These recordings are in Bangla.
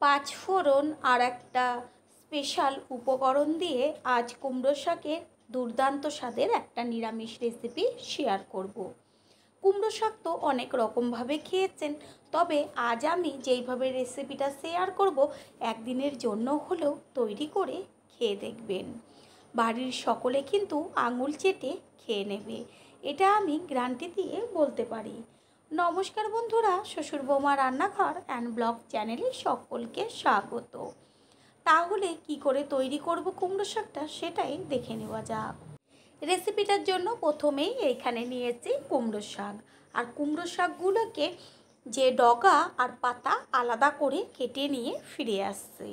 পাঁচ ফোড়ন আর একটা স্পেশাল উপকরণ দিয়ে আজ কুমড়ো শাকের দুর্দান্ত স্বাদের একটা নিরামিষ রেসিপি শেয়ার করব। কুমড়ো শাক তো অনেক রকমভাবে খেয়েছেন, তবে আজ আমি যেইভাবে রেসিপিটা শেয়ার করব একদিনের জন্য হলেও তৈরি করে খেয়ে দেখবেন। বাড়ির সকলে কিন্তু আঙুল চেটে খেয়ে নেবে, এটা আমি গ্যারান্টি দিয়ে বলতে পারি। নমস্কার বন্ধুরা, শ্বশুর বৌমা রান্নাঘর অ্যান্ড ব্লগ চ্যানেলে সকলকে স্বাগত। তাহলে কি করে তৈরি করব কুমড়ো শাকটা সেটাই দেখে নেওয়া যাক। রেসিপিটার জন্য প্রথমেই এইখানে নিয়েছি কুমড়ো শাক, আর কুমড়ো শাকগুলোকে যে ডগা আর পাতা আলাদা করে কেটে নিয়ে ফিরে আসছে।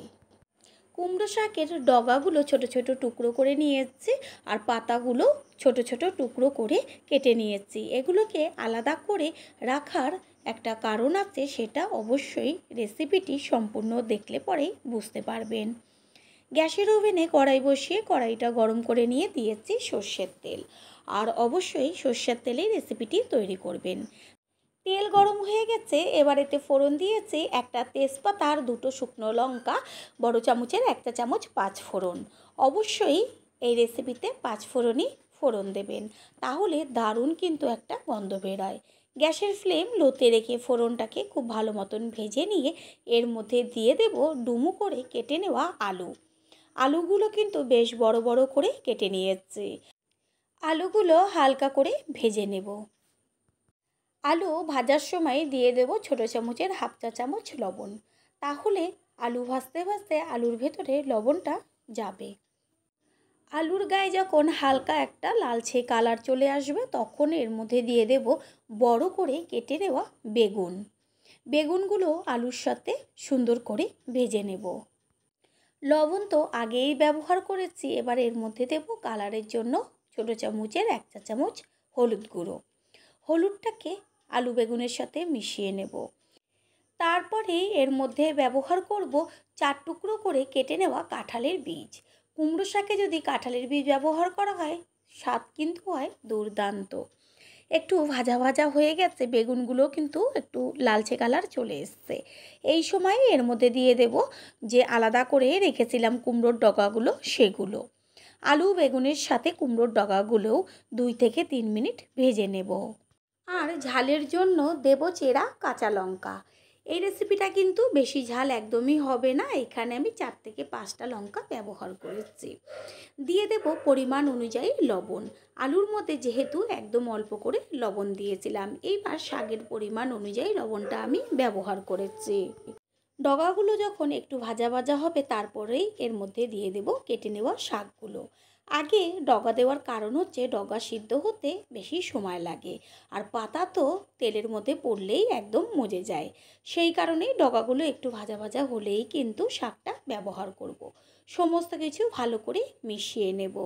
কুমড়ো শাকের ডগাগুলো ছোট ছোট টুকরো করে নিয়েছি, আর পাতাগুলো ছোট ছোট টুকরো করে কেটে নিয়েছি। এগুলোকে আলাদা করে রাখার একটা কারণ আছে, সেটা অবশ্যই রেসিপিটি সম্পূর্ণ দেখলে পরেই বুঝতে পারবেন। গ্যাসের ওভেনে কড়াই বসিয়ে কড়াইটা গরম করে নিয়ে দিয়েছি সর্ষের তেল, আর অবশ্যই সর্ষের তেলেই রেসিপিটি তৈরি করবেন। তেল গরম হয়ে গেছে, এবার এতে ফোড়ন দিয়েছি একটা তেজপাতা আর দুটো শুকনো লঙ্কা, বড় চামচের একটা চামচ পাঁচ ফোড়ন। অবশ্যই এই রেসিপিতে পাঁচ ফোড়নই ফোড়ন দেবেন, তাহলে দারুণ কিন্তু একটা গন্ধ বেরোয়। গ্যাসের ফ্লেম লোতে রেখে ফোড়নটাকে খুব ভালো মতন ভেজে নিয়ে এর মধ্যে দিয়ে দেব ডুমো করে কেটে নেওয়া আলু। আলুগুলো কিন্তু বেশ বড় বড় করে কেটে নিয়েছি। আলুগুলো হালকা করে ভেজে নেব। আলু ভাজার সময় দিয়ে দেব ছোটো চামচের হাফ চা চামচ লবণ, তাহলে আলু ভাজতে ভাজতে আলুর ভেতরে লবণটা যাবে। আলুর গায়ে যখন হালকা একটা লালচে কালার চলে আসবে তখন এর মধ্যে দিয়ে দেব বড় করে কেটে নেওয়া বেগুন। বেগুনগুলো আলুর সাথে সুন্দর করে ভেজে নেব। লবণ তো আগেই ব্যবহার করেছি, এবার এর মধ্যে দেব কালারের জন্য ছোটো চামচের এক চা চামচ হলুদ গুঁড়ো। হলুদটাকে আলু বেগুনের সাথে মিশিয়ে নেব। তারপরে এর মধ্যে ব্যবহার করব 4 টুকরো করে কেটে নেওয়া কাঁঠালের বীজ। কুমড়ো শাকে যদি কাঁঠালের বীজ ব্যবহার করা হয় স্বাদ কিন্তু হয় দুর্দান্ত। একটু ভাজা ভাজা হয়ে গেছে, বেগুনগুলো কিন্তু একটু লালচে কালার চলে এসছে। এই সময় এর মধ্যে দিয়ে দেব যে আলাদা করে রেখেছিলাম কুমড়োর ডগাগুলো, সেগুলো। আলু বেগুনের সাথে কুমড়োর ডগাগুলোও 2 থেকে 3 মিনিট ভেজে নেব। আর ঝালের জন্য দেব চেরা কাঁচা লঙ্কা। এই রেসিপিটা কিন্তু বেশি ঝাল একদমই হবে না, এখানে আমি 4 থেকে 5টা লঙ্কা ব্যবহার করেছি। দিয়ে দেব পরিমাণ অনুযায়ী লবণ। আলুর মধ্যে যেহেতু একদম অল্প করে লবণ দিয়েছিলাম, এইবার শাকের পরিমাণ অনুযায়ী লবণটা আমি ব্যবহার করেছি। ডগাগুলো যখন একটু ভাজা ভাজা হবে তারপরেই এর মধ্যে দিয়ে দেব কেটে নেওয়া শাকগুলো। আগে ডগা দেওয়ার কারণ হচ্ছে ডগা সিদ্ধ হতে বেশি সময় লাগে, আর পাতা তো তেলের মধ্যে পড়লেই একদম মজে যায়। সেই কারণেই ডগাগুলো একটু ভাজা ভাজা হলেই কিন্তু শাকটা ব্যবহার করব। সমস্ত কিছু ভালো করে মিশিয়ে নেব।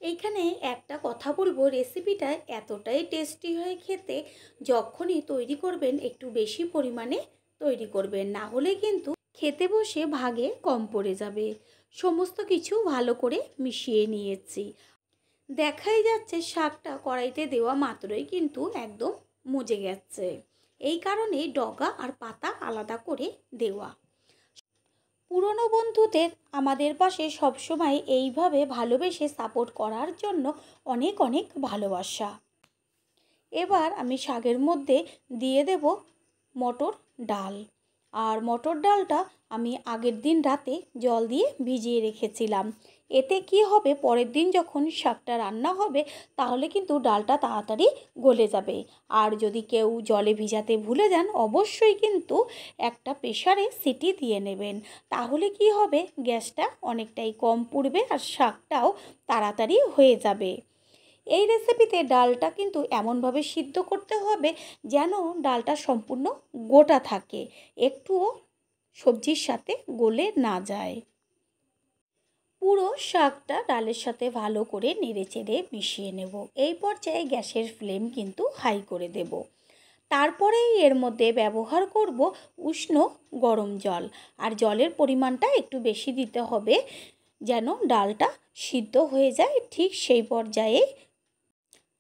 এইখানে একটা কথা বলবো, রেসিপিটা এতটাই টেস্টি হয় খেতে, যখনই তৈরি করবেন একটু বেশি পরিমাণে তৈরি করবেন, না হলে কিন্তু খেতে বসে ভাগে কম পড়ে যাবে। সমস্ত কিছু ভালো করে মিশিয়ে নিয়েছি। দেখাই যাচ্ছে শাকটা কড়াইতে দেওয়া মাত্রই কিন্তু একদম মজে গেছে। এই কারণে ডগা আর পাতা আলাদা করে দেওয়া। পুরনো বন্ধুদের আমাদের পাশে সবসময় এইভাবে ভালোবেসে সাপোর্ট করার জন্য অনেক অনেক ভালোবাসা। এবার আমি শাকের মধ্যে দিয়ে দেব মটর ডাল। আর মটর ডালটা আমি আগের দিন রাতে জল দিয়ে ভিজিয়ে রেখেছিলাম। এতে কি হবে, পরের দিন যখন শাকটা রান্না হবে তাহলে কিন্তু ডালটা তাড়াতাড়ি গলে যাবে। আর যদি কেউ জলে ভিজাতে ভুলে যান অবশ্যই কিন্তু একটা প্রেসারে সিটি দিয়ে নেবেন, তাহলে কি হবে গ্যাসটা অনেকটাই কম পুড়বে আর শাকটাও তাড়াতাড়ি হয়ে যাবে। এই রেসিপিতে ডালটা কিন্তু এমনভাবে সিদ্ধ করতে হবে যেন ডালটা সম্পূর্ণ গোটা থাকে, একটুও সবজির সাথে গলে না যায়। পুরো শাকটা ডালের সাথে ভালো করে নেড়েচেড়ে মিশিয়ে নেব। এই পর্যায়ে গ্যাসের ফ্লেম কিন্তু হাই করে দেব। তারপরেই এর মধ্যে ব্যবহার করব উষ্ণ গরম জল, আর জলের পরিমাণটা একটু বেশি দিতে হবে যেন ডালটা সিদ্ধ হয়ে যায়। ঠিক সেই পর্যায়ে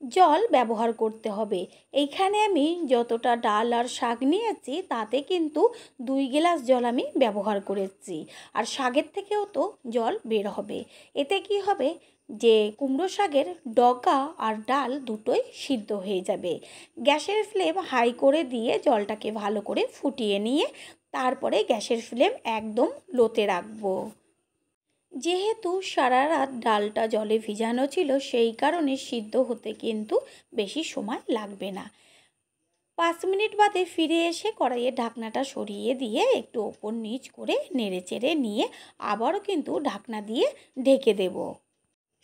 জল ব্যবহার করতে হবে। এইখানে আমি যতটা ডাল আর শাক নিয়েছি তাতে কিন্তু 2 গ্লাস জল আমি ব্যবহার করেছি। আর শাকের থেকেও তো জল বের হবে। এতে কি হবে যে কুমড়ো শাকের ডগা আর ডাল দুটোই সিদ্ধ হয়ে যাবে। গ্যাসের ফ্লেম হাই করে দিয়ে জলটাকে ভালো করে ফুটিয়ে নিয়ে তারপরে গ্যাসের ফ্লেম একদম লোতে রাখবো। যেহেতু সারা রাত ডালটা জলে ভিজানো ছিল সেই কারণে সিদ্ধ হতে কিন্তু বেশি সময় লাগবে না। 5 মিনিট বাদে ফিরে এসে কড়াইয়ের ঢাকনাটা সরিয়ে দিয়ে একটু ওপর নিচ করে নেড়েচেড়ে নিয়ে আবারও কিন্তু ঢাকনা দিয়ে ঢেকে দেব।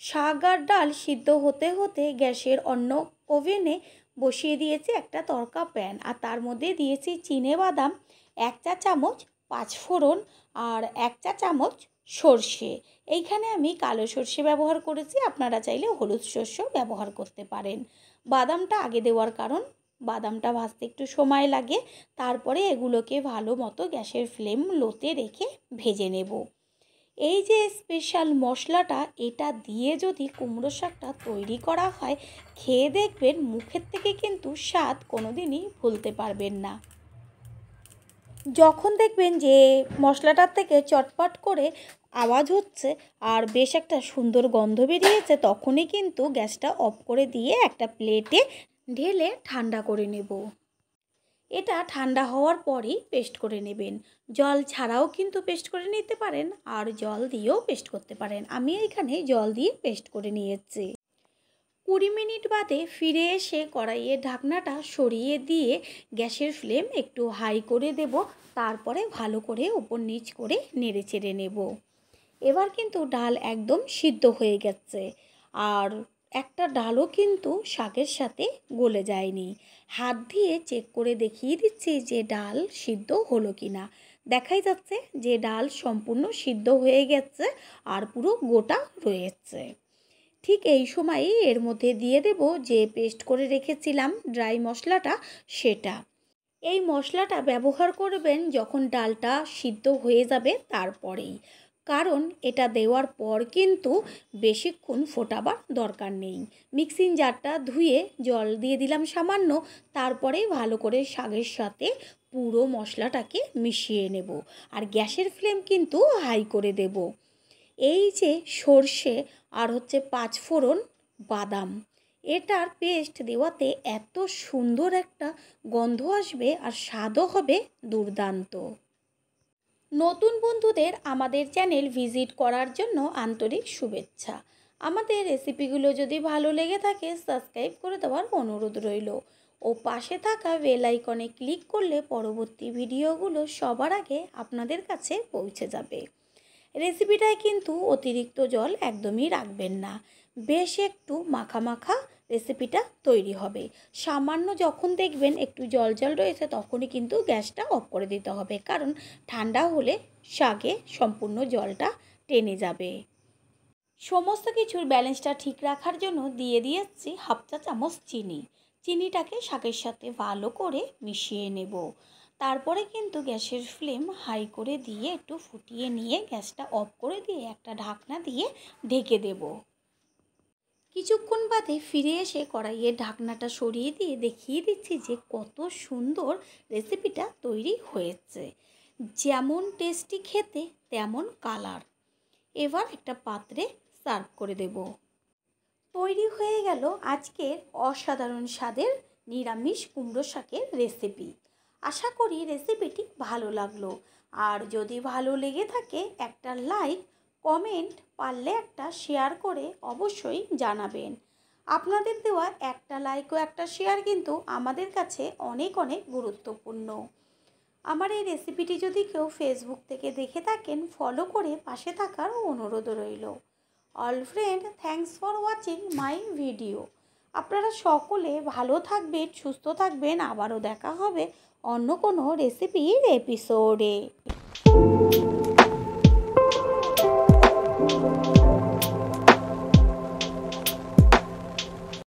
শাক আর ডাল সিদ্ধ হতে হতে গ্যাসের অন্য ওভেনে বসিয়ে দিয়েছি একটা তড়কা প্যান, আর তার মধ্যে দিয়েছি চিনেবাদাম 1 চা চামচ, 5 ফোড়ন আর 1 চা চামচ সর্ষে। এইখানে আমি কালো সর্ষে ব্যবহার করেছি, আপনারা চাইলে হলুদ সর্ষে ব্যবহার করতে পারেন। বাদামটা আগে দেওয়ার কারণ বাদামটা ভাজতে একটু সময় লাগে। তারপরে এগুলোকে ভালো মতো গ্যাসের ফ্লেম লোতে রেখে ভেজে নেব। এই যে স্পেশাল মশলাটা, এটা দিয়ে যদি কুমড়ো শাকটা তৈরি করা হয়, খেয়ে দেখবেন মুখের থেকে কিন্তু স্বাদ কোনোদিনই ভুলতে পারবেন না। যখন দেখবেন যে মশলাটার থেকে চটপট করে আওয়াজ হচ্ছে আর বেশ একটা সুন্দর গন্ধ বেরিয়েছে, তখনই কিন্তু গ্যাসটা অফ করে দিয়ে একটা প্লেটে ঢেলে ঠান্ডা করে নেব। এটা ঠান্ডা হওয়ার পরই পেস্ট করে নেবেন। জল ছাড়াও কিন্তু পেস্ট করে নিতে পারেন আর জল দিয়েও পেস্ট করতে পারেন। আমি এখানে জল দিয়ে পেস্ট করে নিয়েছি। 20 মিনিট বাদে ফিরে এসে কড়াইয়ের ঢাকনাটা সরিয়ে দিয়ে গ্যাসের ফ্লেম একটু হাই করে দেব। তারপরে ভালো করে ওপর নিচ করে নেড়ে চেড়ে নেব। এবার কিন্তু ডাল একদম সিদ্ধ হয়ে গেছে, আর একটা ডালও কিন্তু শাকের সাথে গলে যায়নি। হাত দিয়ে চেক করে দেখিয়ে দিচ্ছি যে ডাল সিদ্ধ হলো কি না। দেখাই যাচ্ছে যে ডাল সম্পূর্ণ সিদ্ধ হয়ে গেছে আর পুরো গোটা রয়েছে। ঠিক এই সময়ই এর মধ্যে দিয়ে দেব যে পেস্ট করে রেখেছিলাম ড্রাই মশলাটা, সেটা। এই মশলাটা ব্যবহার করবেন যখন ডালটা সিদ্ধ হয়ে যাবে তারপরেই, কারণ এটা দেওয়ার পর কিন্তু বেশিক্ষণ ফোটাবার দরকার নেই। মিক্সিং জারটা ধুয়ে জল দিয়ে দিলাম সামান্য, তারপরে ভালো করে শাকের সাথে পুরো মশলাটাকে মিশিয়ে নেব। আর গ্যাসের ফ্লেম কিন্তু হাই করে দেব। এই যে সর্ষে আর 5 ফোড়ন, বাদাম, এটার পেস্ট দেওয়াতে এত সুন্দর একটা গন্ধ আসবে আর স্বাদও হবে দুর্দান্ত। নতুন বন্ধুদের আমাদের চ্যানেল ভিজিট করার জন্য আন্তরিক শুভেচ্ছা। আমাদের রেসিপিগুলো যদি ভালো লেগে থাকে সাবস্ক্রাইব করে দেওয়ার অনুরোধ রইল ও পাশে থাকা বেল আইকনে ক্লিক করলে পরবর্তী ভিডিওগুলো সবার আগে আপনাদের কাছে পৌঁছে যাবে। রেসিপিটায় কিন্তু অতিরিক্ত জল একদমই রাখবেন না, বেশ একটু মাখা মাখা রেসিপিটা তৈরি হবে। সামান্য যখন দেখবেন একটু জল জল রয়েছে তখনই কিন্তু গ্যাসটা অফ করে দিতে হবে, কারণ ঠান্ডা হলে শাকে সম্পূর্ণ জলটা টেনে যাবে। সমস্ত কিছুর ব্যালেন্সটা ঠিক রাখার জন্য দিয়ে দিয়েছি 1/2 চা চামচ চিনি। চিনিটাকে শাকের সাথে ভালো করে মিশিয়ে নেব। তারপরে কিন্তু গ্যাসের ফ্লেম হাই করে দিয়ে একটু ফুটিয়ে নিয়ে গ্যাসটা অফ করে দিয়ে একটা ঢাকনা দিয়ে ঢেকে দেব। কিছুক্ষণ বাদে ফিরে এসে কড়াইয়ের ঢাকনাটা সরিয়ে দিয়ে দেখিয়ে দিচ্ছি যে কত সুন্দর রেসিপিটা তৈরি হয়েছে। যেমন টেস্টি খেতে তেমন কালার। এবার একটা পাত্রে সার্ভ করে দেব। তৈরি হয়ে গেল আজকের অসাধারণ স্বাদের নিরামিষ কুমড়ো শাকের রেসিপি। আশা করি রেসিপিটি ভালো লাগলো, আর যদি ভালো লেগে থাকে একটা লাইক, কমেন্ট, পারলে একটা শেয়ার করে অবশ্যই জানাবেন। আপনাদের দেওয়া একটা লাইক ও একটা শেয়ার কিন্তু আমাদের কাছে অনেক অনেক গুরুত্বপূর্ণ। আমার এই রেসিপিটি যদি কেউ ফেসবুক থেকে দেখে থাকেন ফলো করে পাশে থাকার অনুরোধ রইল। All friend, thanks for watching my video. আপনারা সকলে ভালো থাকবেন, সুস্থ থাকবেন। আবারও দেখা হবে অন্য কোনো রেসিপির এপিসোডে।